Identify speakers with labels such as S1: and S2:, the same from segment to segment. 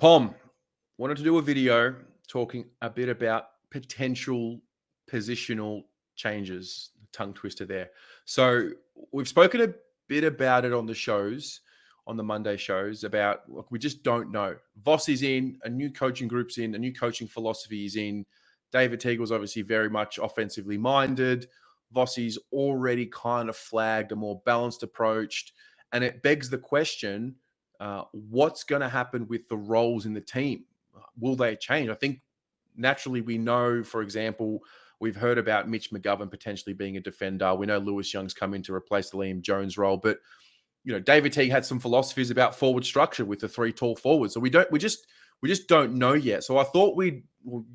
S1: Pom, wanted to do a video talking a bit about potential positional changes. Tongue twister there. So we've spoken a bit about it on the shows, on the Monday shows, about look, we just don't know. Voss is in, a new coaching group's in, a new coaching philosophy is in. David Teagle's obviously very much offensively minded. Vossi's already kind of flagged a more balanced approach. And it begs the question, what's going to happen with the roles in the team? Will they change? I think naturally we know, for example, we've heard about Mitch McGovern potentially being a defender. We know Lewis Young's come in to replace the Liam Jones role, but David Teague had some philosophies about forward structure with the three tall forwards. So we just don't know yet. So I thought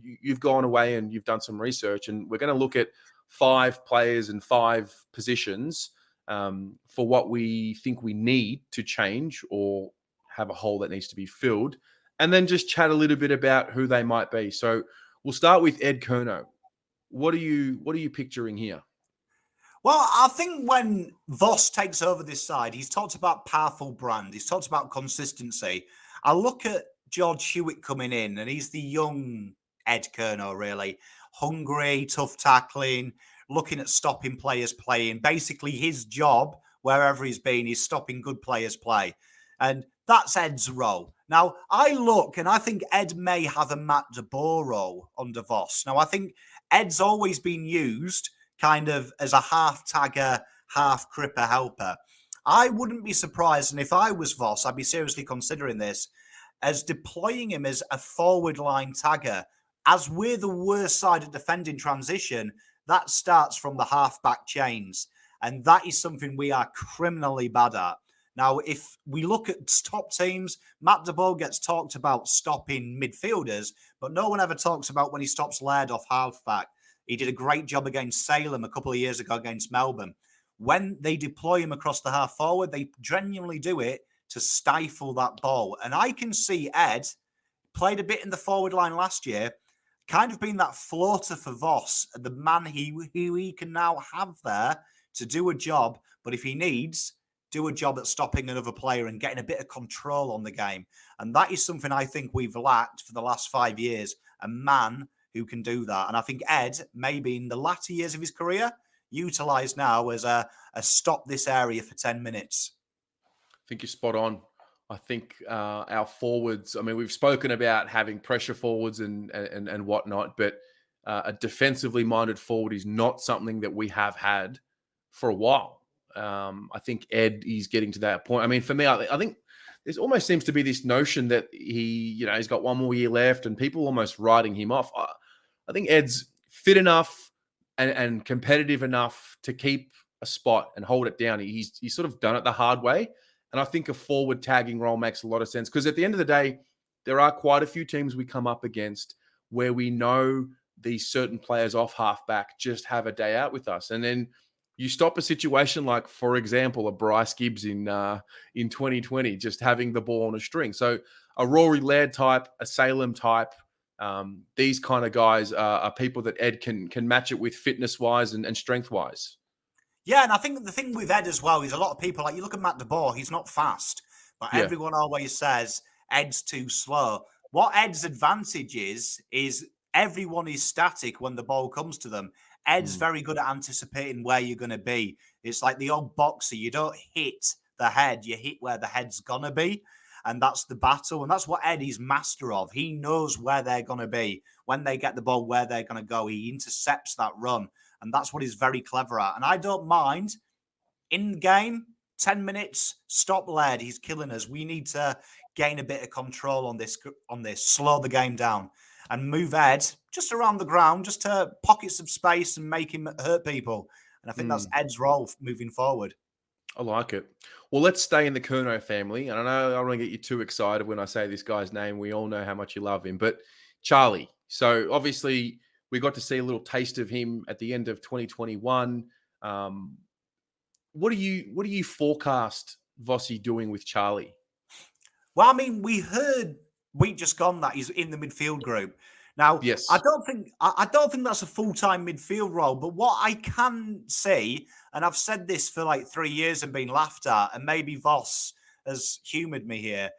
S1: you've gone away and you've done some research, and we're going to look at 5 players and 5 positions for what we think we need to change or have a hole that needs to be filled, and then just chat a little bit about who they might be. So we'll start with Ed Curnow. What are you picturing here?
S2: Well, I think when Voss takes over this side, he's talked about powerful brand. He's talked about consistency. I look at George Hewitt coming in, and he's the young Ed Curnow, really. Hungry, tough tackling, looking at stopping players playing. Basically, his job, wherever he's been, is stopping good players play. And that's Ed's role. Now, I look, and I think Ed may have a Matt de Boer role under Voss. Now, I think Ed's always been used kind of as a half-tagger, half-cripper helper. I wouldn't be surprised, and if I was Voss, I'd be seriously considering this, as deploying him as a forward line tagger. As we're the worst side at defending transition, that starts from the half-back chains, and that is something we are criminally bad at. Now, if we look at top teams, Matt de Boer gets talked about stopping midfielders, but no one ever talks about when he stops Laird off half-back. He did a great job against Salem a couple of years ago against Melbourne. When they deploy him across the half forward, they genuinely do it to stifle that ball. And I can see Ed played a bit in the forward line last year, kind of being that floater for Voss, the man who he can now have there to do a job. But if he needs, do a job at stopping another player and getting a bit of control on the game. And that is something I think we've lacked for the last 5 years. A man who can do that. And I think Ed, maybe in the latter years of his career, utilised now as a stop this area for 10 minutes.
S1: I think you're spot on. I think our forwards, I mean, we've spoken about having pressure forwards and whatnot, but a defensively minded forward is not something that we have had for a while. I think Ed is getting to that point. I mean, for me, I think there almost seems to be this notion that he's got one more year left and people almost writing him off. I think Ed's fit enough and competitive enough to keep a spot and hold it down. He's sort of done it the hard way. And I think a forward tagging role makes a lot of sense because at the end of the day, there are quite a few teams we come up against where we know these certain players off halfback just have a day out with us. And then you stop a situation like, for example, a Bryce Gibbs in 2020, just having the ball on a string. So a Rory Laird type, a Salem type, these kind of guys are people that Ed can match it with fitness-wise and strength-wise.
S2: Yeah, and I think the thing with Ed as well is a lot of people, like you look at Matt de Boer, he's not fast, but everyone always says Ed's too slow. What Ed's advantage is everyone is static when the ball comes to them. Ed's very good at anticipating where you're going to be. It's like the old boxer. You don't hit the head, you hit where the head's going to be. And that's the battle. And that's what Ed is master of. He knows where they're going to be. When they get the ball, where they're going to go. He intercepts that run. And that's what he's very clever at. And I don't mind, in game, 10 minutes, stop Laird. He's killing us. We need to gain a bit of control on this, slow the game down. And move Ed just around the ground, just to pockets of space and make him hurt people. And I think that's Ed's role moving forward.
S1: I like it. Well, let's stay in the Curnow family. And I know I don't want to get you too excited when I say this guy's name. We all know how much you love him. But Charlie. So obviously we got to see a little taste of him at the end of 2021. What do you forecast Vossi doing with Charlie?
S2: Well, I mean, we heard week just gone that he's in the midfield group. Now, yes. I don't think that's a full-time midfield role, but what I can see, and I've said this for like 3 years and been laughed at, and maybe Voss has humoured me here,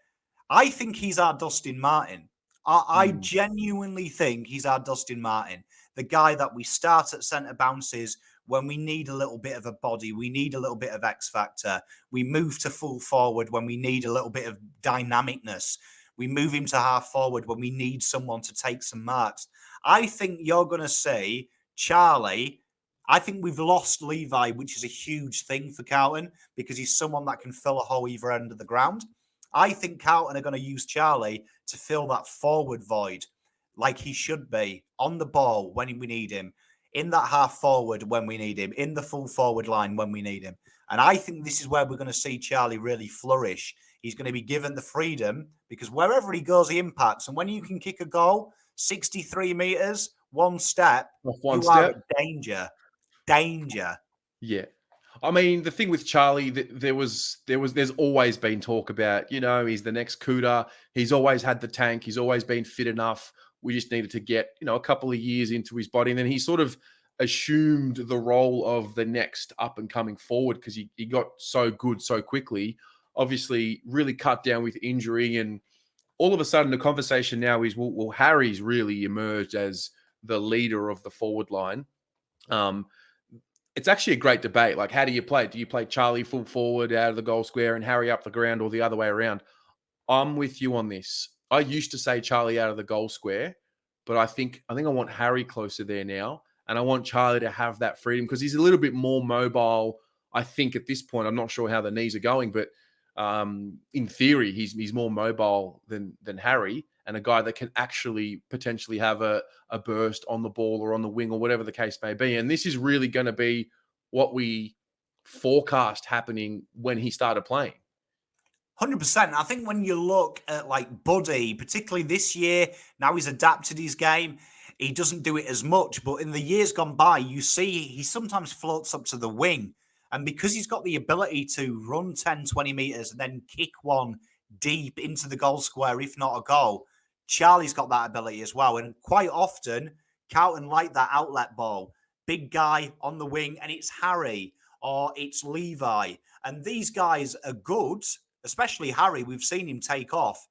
S2: I think he's our Dustin Martin. I
S1: Mm.
S2: genuinely think he's our Dustin Martin, the guy that we start at centre bounces when we need a little bit of a body, we need a little bit of X factor. We move to full forward when we need a little bit of dynamicness. We move him to half forward when we need someone to take some marks. I think you're going to see Charlie. I think we've lost Levi, which is a huge thing for Carlton because he's someone that can fill a hole either end of the ground. I think Carlton are going to use Charlie to fill that forward void like he should be on the ball when we need him, in that half forward when we need him, in the full forward line when we need him. And I think this is where we're going to see Charlie really flourish. He's going to be given the freedom because wherever he goes, he impacts. And when you can kick a goal 63 meters, one step,
S1: Off one
S2: you are
S1: step.
S2: in danger. Danger.
S1: Yeah. I mean, the thing with Charlie, there's always been talk about, he's the next Cooter. He's always had the tank. He's always been fit enough. We just needed to get, a couple of years into his body. And then he sort of assumed the role of the next up and coming forward because he got so good so quickly. Obviously, really cut down with injury. And all of a sudden, the conversation now is, well, Harry's really emerged as the leader of the forward line. It's actually a great debate. Like, how do you play? Do you play Charlie full forward out of the goal square and Harry up the ground, or the other way around? I'm with you on this. I used to say Charlie out of the goal square, but I think I want Harry closer there now, and I want Charlie to have that freedom because he's a little bit more mobile. I think at this point, I'm not sure how the knees are going, but in theory, he's more mobile than Harry, and a guy that can actually potentially have a burst on the ball or on the wing or whatever the case may be. And this is really going to be what we forecast happening when he started playing.
S2: 100%. I think when you look at like Buddy, particularly this year, now he's adapted his game. He doesn't do it as much, but in the years gone by, you see he sometimes floats up to the wing. And because he's got the ability to run 10, 20 meters and then kick one deep into the goal square, if not a goal, Charlie's got that ability as well. And quite often, Carlton like that outlet ball. Big guy on the wing, and it's Harry or it's Levi. And these guys are good, especially Harry. We've seen him take off.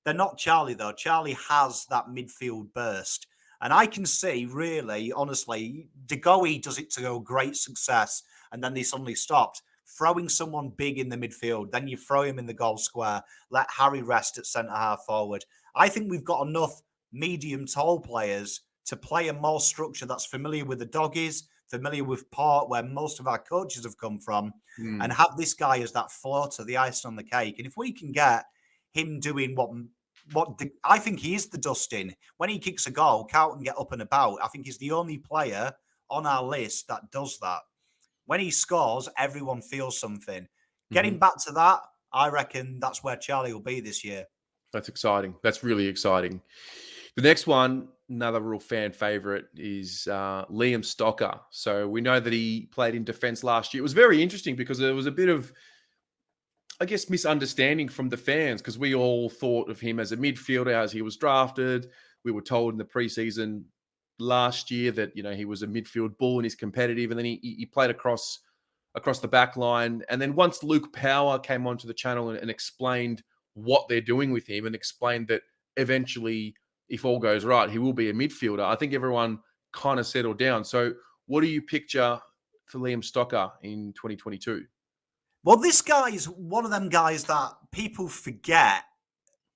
S2: They're not Charlie, though. Charlie has that midfield burst. And I can see, really, honestly, De Goey does it to great success, and then they suddenly stopped. Throwing someone big in the midfield, then you throw him in the goal square, let Harry rest at centre-half forward. I think we've got enough medium-tall players to play a more structure that's familiar with the Doggies, familiar with Port, where most of our coaches have come from, and have this guy as that floater, the icing on the cake. And if we can get him doing I think he is the Dustin. When he kicks a goal, Carlton get up and about. I think he's the only player on our list that does that. When he scores, everyone feels something. Getting back to that, I reckon that's where Charlie will be this year.
S1: That's exciting. That's really exciting. The next one, another real fan favorite, is Liam Stocker. So we know that he played in defense last year. It was very interesting because there was a bit of, I guess, misunderstanding from the fans because we all thought of him as a midfielder as he was drafted. We were told in the preseason last year that, he was a midfield bull and he's competitive. And then he played across the back line. And then once Luke Power came onto the channel and explained what they're doing with him and explained that eventually, if all goes right, he will be a midfielder, I think everyone kind of settled down. So what do you picture for Liam Stocker in 2022?
S2: Well, this guy is one of them guys that people forget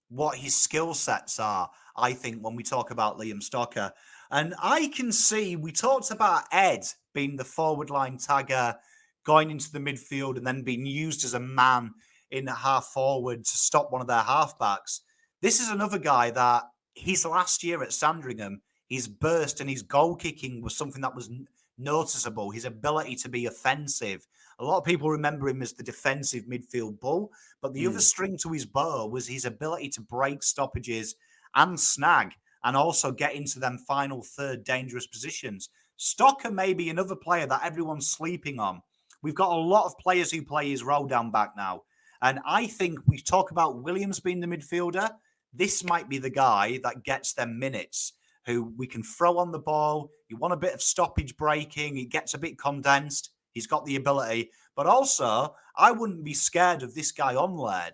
S2: what his skill sets are, I think, when we talk about Liam Stocker. And I can see, we talked about Ed being the forward line tagger, going into the midfield and then being used as a man in half forward to stop one of their halfbacks. This is another guy that his last year at Sandringham, his burst and his goal kicking was something that was noticeable. His ability to be offensive. A lot of people remember him as the defensive midfield bull, but the other string to his bow was his ability to break stoppages and snag, and also get into them final third dangerous positions. Stocker may be another player that everyone's sleeping on. We've got a lot of players who play his roll down back now. And I think we talk about Williams being the midfielder. This might be the guy that gets them minutes, who we can throw on the ball. You want a bit of stoppage breaking. It gets a bit condensed. He's got the ability. But also, I wouldn't be scared of this guy on lead.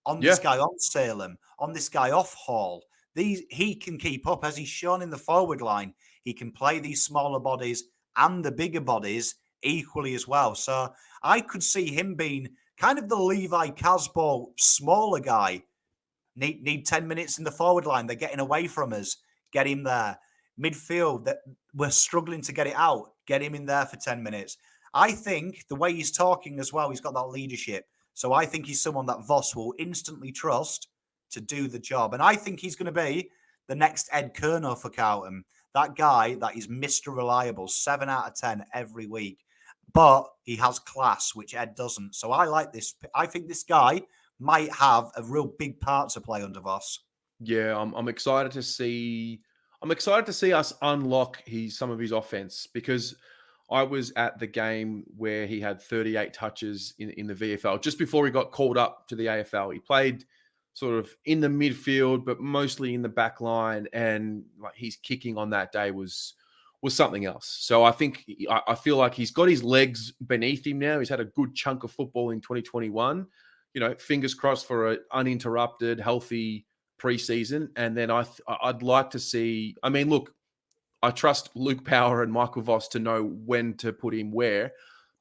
S2: on this
S1: Yeah.
S2: guy on Salem, on this guy off Hall. He can keep up, as he's shown in the forward line. He can play these smaller bodies and the bigger bodies equally as well. So I could see him being kind of the Levi Casbolt smaller guy. Need 10 minutes in the forward line. They're getting away from us. Get him there. Midfield, that we're struggling to get it out. Get him in there for 10 minutes. I think the way he's talking as well, he's got that leadership. So I think he's someone that Voss will instantly trust to do the job. And I think he's going to be the next Ed CURNOW for Carlton. That guy that is Mr. Reliable, 7 out of 10 every week. But he has class, which Ed doesn't. So I like this. I think this guy might have a real big part to play under Voss.
S1: Yeah, I'm excited to see. I'm excited to see us unlock some of his offense, because I was at the game where he had 38 touches in the VFL just before he got called up to the AFL. He played sort of in the midfield, but mostly in the back line, and like his kicking on that day was something else. So I think I feel like he's got his legs beneath him now. He's had a good chunk of football in 2021. Fingers crossed for an uninterrupted, healthy preseason, and then I'd like to see. I mean, look, I trust Luke Power and Michael Voss to know when to put him where,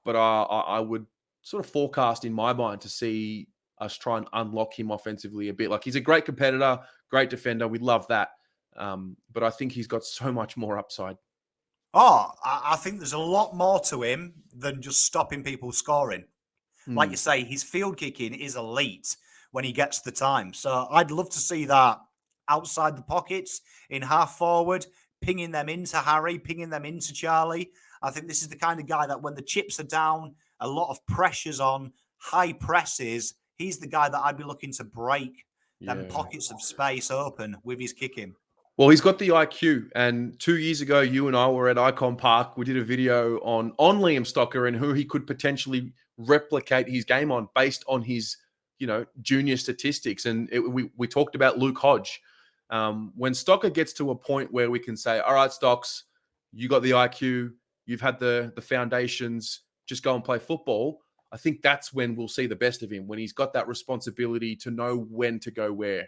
S1: but I would sort of forecast in my mind to see us try and unlock him offensively a bit. Like, he's a great competitor, great defender. We love that, but I think he's got so much more upside.
S2: Oh, I think there's a lot more to him than just stopping people scoring. Like you say, his field kicking is elite when he gets the time. So I'd love to see that outside the pockets, in half forward, pinging them into Harry, pinging them into Charlie. I think this is the kind of guy that when the chips are down, a lot of pressure's on, high presses, he's the guy that I'd be looking to break them
S1: Yeah.
S2: pockets of space open with his kicking.
S1: Well, he's got the IQ. And 2 years ago, you and I were at Icon Park. We did a video on Liam Stocker and who he could potentially replicate his game on based on his, junior statistics. And we talked about Luke Hodge. When Stocker gets to a point where we can say, all right, Stocks, you got the IQ, you've had the foundations, just go and play football. I think that's when we'll see the best of him, when he's got that responsibility to know when to go where.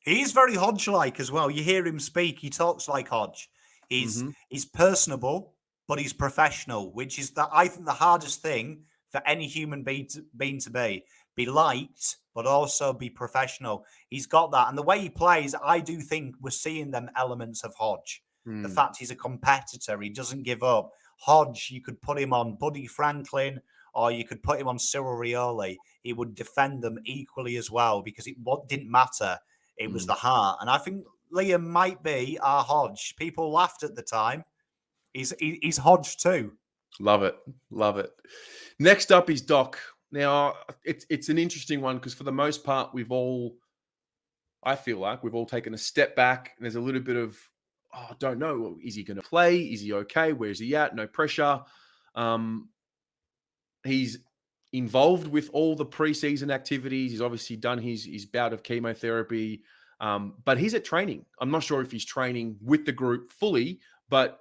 S2: He's very Hodge-like as well. You hear him speak; he talks like Hodge. He's personable, but he's professional, which is I think the hardest thing for any human being to be liked, but also be professional. He's got that, and the way he plays, I do think we're seeing them elements of Hodge. The fact he's a competitor, he doesn't give up. Hodge, you could put him on Buddy Franklin, or you could put him on Cyril Rioli. He would defend them equally as well, because it didn't matter. It was the heart. And I think Liam might be our Hodge. People laughed at the time. He's Hodge too.
S1: Love it. Love it. Next up is Doc. Now, it's an interesting one, because for the most part, I feel like we've all taken a step back. And there's a little bit of, I don't know, is he going to play? Is he okay? Where's he at? No pressure. He's involved with all the preseason activities. He's obviously done his bout of chemotherapy, but he's at training. I'm not sure if he's training with the group fully, but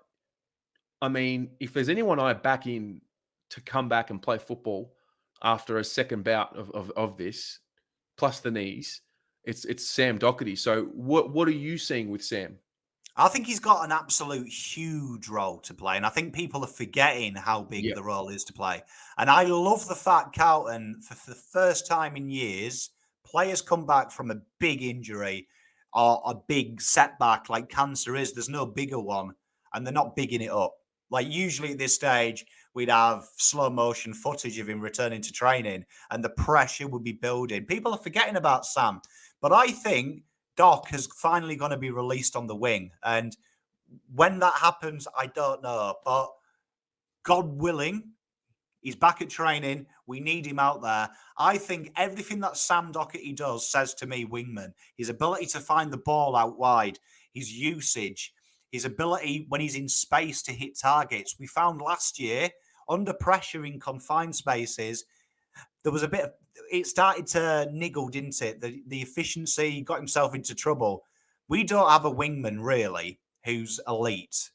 S1: I mean, if there's anyone I back in to come back and play football after a second bout of this, plus the knees, it's Sam Docherty. So what are you seeing with Sam?
S2: I think he's got an absolute huge role to play. And I think people are forgetting how big
S1: Yeah.
S2: the role is to play. And I love the fact, Carlton, for the first time in years, players come back from a big injury or a big setback like cancer is. There's no bigger one. And they're not bigging it up. Like usually at this stage, we'd have slow motion footage of him returning to training and the pressure would be building. People are forgetting about Sam. But I think Doc is finally going to be released on the wing. And when that happens, I don't know. But God willing, he's back at training. We need him out there. I think everything that Sam Docherty does says to me, wingman. His ability to find the ball out wide, his usage, his ability when he's in space to hit targets. We found last year, under pressure in confined spaces, there was a bit of, it started to niggle, didn't it? The efficiency, got himself into trouble. We don't have a wingman, really, who's elite.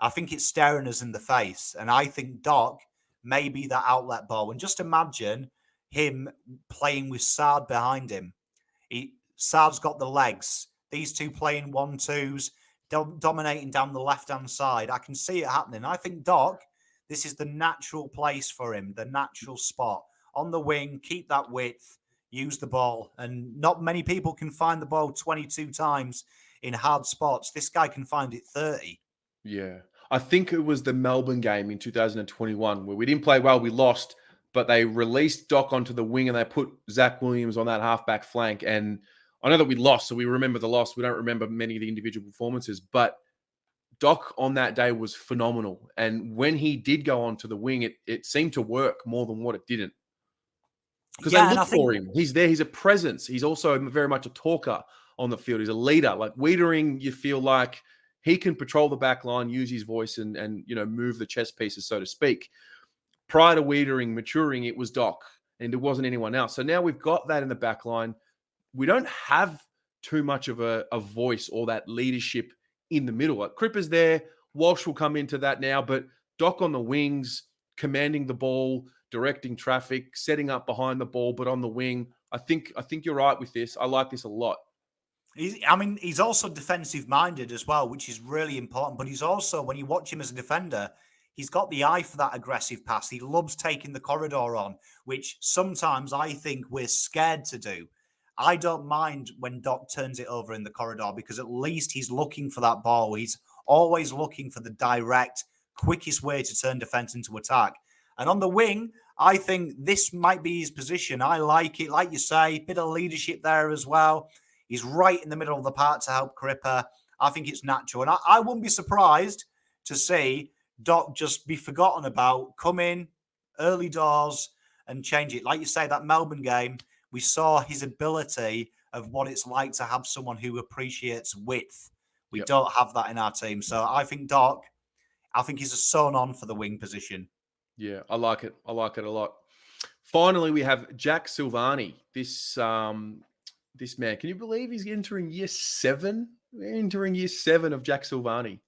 S2: I think it's staring us in the face. And I think Doc may be that outlet ball. And just imagine him playing with Sard behind him. Saad's got the legs. These two playing 1-2s, dominating down the left-hand side. I can see it happening. I think Doc, this is the natural place for him, the natural spot. On the wing, keep that width, use the ball. And not many people can find the ball 22 times in hard spots. This guy can find it 30.
S1: Yeah. I think it was the Melbourne game in 2021 where we didn't play well, we lost, but they released Doc onto the wing and they put Zach Williams on that halfback flank. And I know that we lost, so we remember the loss. We don't remember many of the individual performances, but Doc on that day was phenomenal. And when he did go onto the wing, it seemed to work more than what it didn't. Because they look for him. He's there. He's a presence. He's also very much a talker on the field. He's a leader. Like Wiedering, you feel like he can patrol the back line, use his voice, and move the chess pieces, so to speak. Prior to Wiedering maturing, it was Doc, and it wasn't anyone else. So now we've got that in the back line. We don't have too much of a voice or that leadership in the middle. Like Cripper's there. Walsh will come into that now, but Doc on the wings, commanding the ball, directing traffic, setting up behind the ball, but on the wing. I think you're right with this. I like this a lot.
S2: He's also defensive-minded as well, which is really important. But he's also, when you watch him as a defender, he's got the eye for that aggressive pass. He loves taking the corridor on, which sometimes I think we're scared to do. I don't mind when Doc turns it over in the corridor because at least he's looking for that ball. He's always looking for the direct, quickest way to turn defense into attack. And on the wing, I think this might be his position. I like it. Like you say, bit of leadership there as well. He's right in the middle of the park to help Cripper. I think it's natural. And I wouldn't be surprised to see Doc just be forgotten about, come in early doors and change it. Like you say, that Melbourne game, we saw his ability of what it's like to have someone who appreciates width. We don't have that in our team. So I think Doc, he's a sewn on for the wing position.
S1: Yeah, I like it. I like it a lot. Finally, we have Jack Silvagni. This man, can you believe he's entering year 7? Entering year 7 of Jack Silvagni.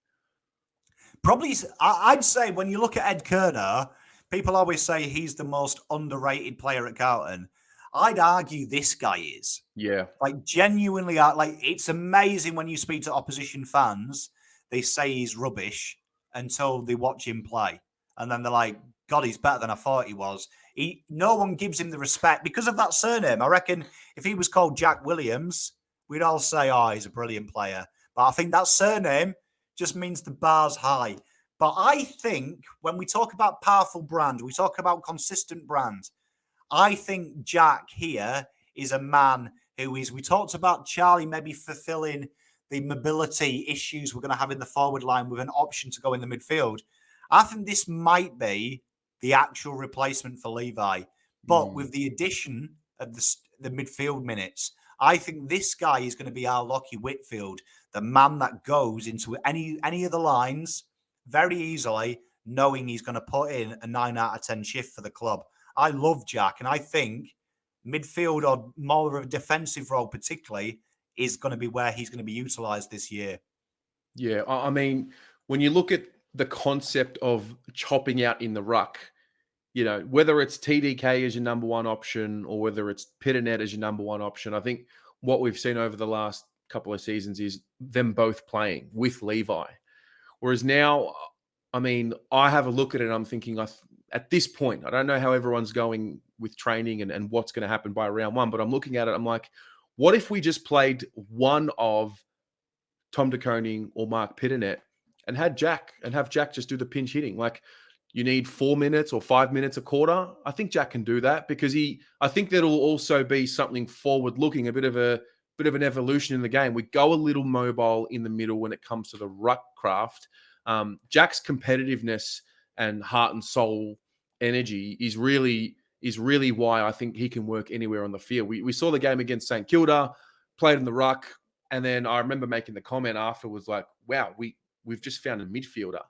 S2: Probably, I'd say when you look at Ed Curnow, people always say he's the most underrated player at Carlton. I'd argue this guy is.
S1: Yeah.
S2: Like, genuinely, like, it's amazing when you speak to opposition fans, they say he's rubbish until they watch him play. And then they're like, God, he's better than I thought he was. No one gives him the respect because of that surname. I reckon if he was called Jack Williams, we'd all say, oh, he's a brilliant player. But I think that surname just means the bar's high. But I think when we talk about powerful brand, we talk about consistent brand. I think Jack here is a man who is, we talked about Charlie maybe fulfilling the mobility issues we're going to have in the forward line with an option to go in the midfield. I think this might be the actual replacement for Levi. But with the addition of the midfield minutes, I think this guy is going to be our Lockie Whitfield, the man that goes into any of the lines very easily, knowing he's going to put in a 9 out of 10 shift for the club. I love Jack, and I think midfield or more of a defensive role particularly is going to be where he's going to be utilised this year.
S1: Yeah, I mean, when you look at the concept of chopping out in the ruck, whether it's TDK as your number one option or whether it's Pitternet as your number one option, I think what we've seen over the last couple of seasons is them both playing with Levi. Whereas now, I mean, I have a look at it and I'm thinking, at this point, I don't know how everyone's going with training and what's going to happen by round 1, but I'm looking at it, I'm like, what if we just played one of Tom De Koning or Mark Pitternet and have Jack just do the pinch hitting? Like, you need 4 minutes or 5 minutes a quarter. I think Jack can do that because I think that'll also be something forward looking, a bit of an evolution in the game. We go a little mobile in the middle when it comes to the ruck craft. Jack's competitiveness and heart and soul energy is really why I think he can work anywhere on the field. We saw the game against St Kilda, played in the ruck, and then I remember making the comment afterwards like, wow, we've just found a midfielder.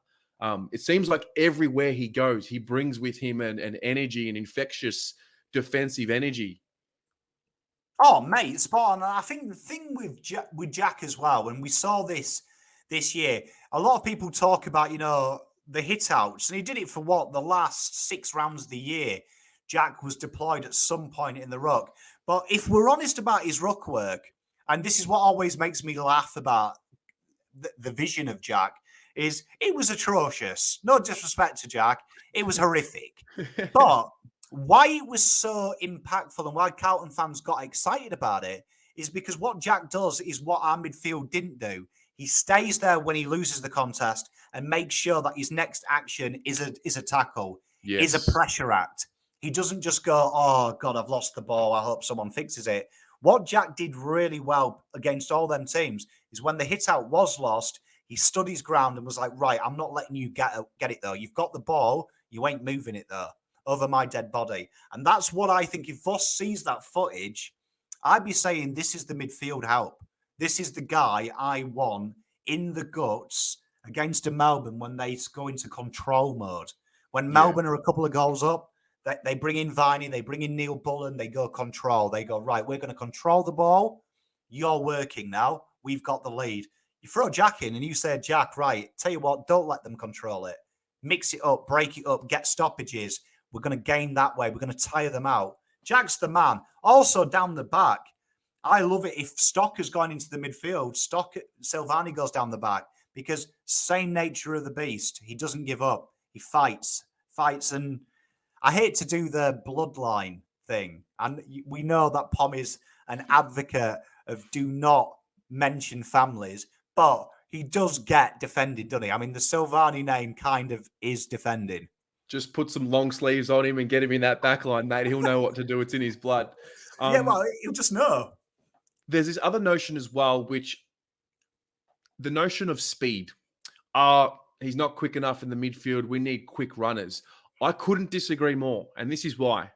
S1: It seems like everywhere he goes, he brings with him an energy, an infectious defensive energy.
S2: Oh, mate, spot on. And I think the thing with Jack as well, when we saw this year, a lot of people talk about, the hit outs, and he did it for the last 6 rounds of the year. Jack was deployed at some point in the ruck. But if we're honest about his ruck work, and this is what always makes me laugh about the vision of Jack, is it was atrocious. No disrespect to Jack. It was horrific. But why it was so impactful and why Carlton fans got excited about it is because what Jack does is what our midfield didn't do. He stays there when he loses the contest and makes sure that his next action is a tackle, is a pressure act. He doesn't just go, oh, God, I've lost the ball. I hope someone fixes it. What Jack did really well against all them teams is when the hit out was lost, he stood his ground and was like, right, I'm not letting you get it, though. You've got the ball. You ain't moving it, though, over my dead body. And that's what I think. If Voss sees that footage, I'd be saying this is the midfield help. This is the guy I want in the guts against a Melbourne when they go into control mode. When Melbourne are a couple of goals up, they bring in Viney, they bring in Neil Bullen, they go control. They go, right, we're going to control the ball. You're working now. We've got the lead. You throw Jack in and you say, Jack, right, tell you what, don't let them control it. Mix it up, break it up, get stoppages. We're going to game that way. We're going to tire them out. Jack's the man. Also, down the back, I love it if Stock has gone into the midfield. Silvagni goes down the back because same nature of the beast. He doesn't give up. He fights. And I hate to do the bloodline thing. And we know that Pom is an advocate of do not mention families, but he does get defended, doesn't he? I mean, the Silvagni name kind of is defending.
S1: Just put some long sleeves on him and get him in that back line, mate. He'll know what to do. It's in his blood.
S2: Yeah, well, he'll just know.
S1: There's this other notion as well, which the notion of speed. He's not quick enough in the midfield. We need quick runners. I couldn't disagree more. And this is why.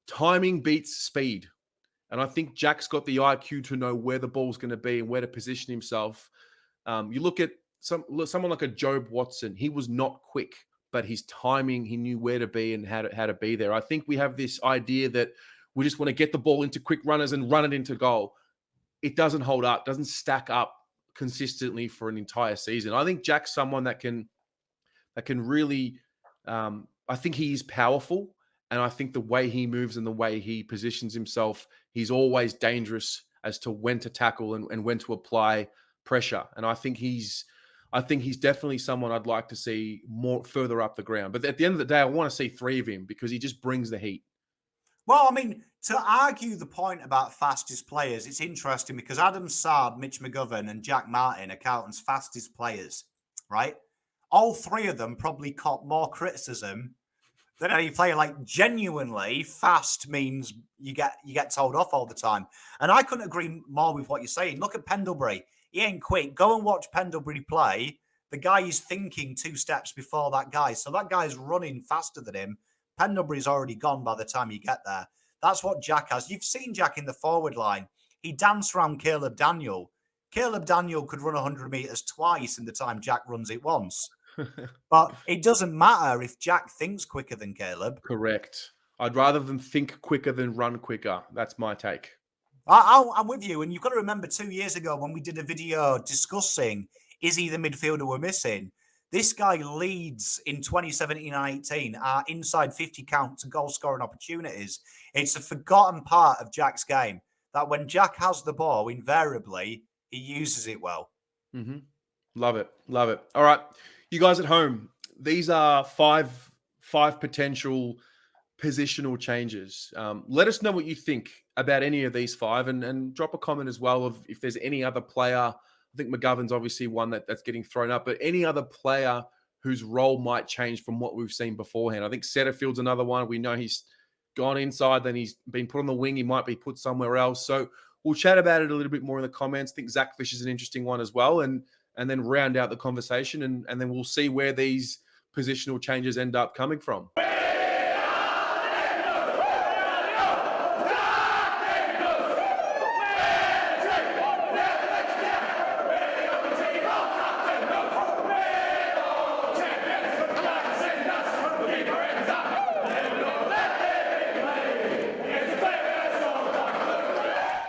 S1: Timing beats speed. And I think Jack's got the IQ to know where the ball's going to be and where to position himself. You look at someone like a Job Watson. He was not quick, but his timing, he knew where to be and how to be there. I think we have this idea that we just want to get the ball into quick runners and run it into goal. It doesn't hold up, doesn't stack up consistently for an entire season. I think Jack's someone that can really, I think he is powerful. And I think the way he moves and the way he positions himself, he's always dangerous as to when to tackle and when to apply pressure. And I think he's definitely someone I'd like to see more further up the ground. But at the end of the day, I want to see 3 of him because he just brings the heat.
S2: Well, I mean, to argue the point about fastest players, it's interesting because Adam Saab, Mitch McGovern, and Jack Martin are Carlton's fastest players, right? All 3 of them probably caught more criticism than any player. Like, genuinely fast means you get told off all the time. And I couldn't agree more with what you're saying. Look at Pendlebury. He ain't quick. Go and watch Pendlebury play. The guy is thinking 2 steps before that guy. So that guy's running faster than him. Pendlebury's already gone by the time you get there. That's what Jack has. You've seen Jack in the forward line. He danced around Caleb Daniel. Caleb Daniel could run 100 meters twice in the time Jack runs it once. But it doesn't matter if Jack thinks quicker than Caleb.
S1: Correct. I'd rather them think quicker than run quicker. That's my take.
S2: I'm with you. And you've got to remember 2 years ago when we did a video discussing, is he the midfielder we're missing? This guy leads in 2017 and 18 our inside 50 count to goal scoring opportunities. It's a forgotten part of Jack's game that when Jack has the ball, invariably, he uses it well.
S1: Mm-hmm. Love it. Love it. All right. You guys at home, these are five potential positional changes. Let us know what you think about any of these 5 and drop a comment as well of if there's any other player. I think McGovern's obviously one that's getting thrown up, but any other player whose role might change from what we've seen beforehand. I think Setterfield's another one. We know he's gone inside, then he's been put on the wing. He might be put somewhere else. So we'll chat about it a little bit more in the comments. I think Zach Fish is an interesting one as well, and then round out the conversation, and then we'll see where these positional changes end up coming from.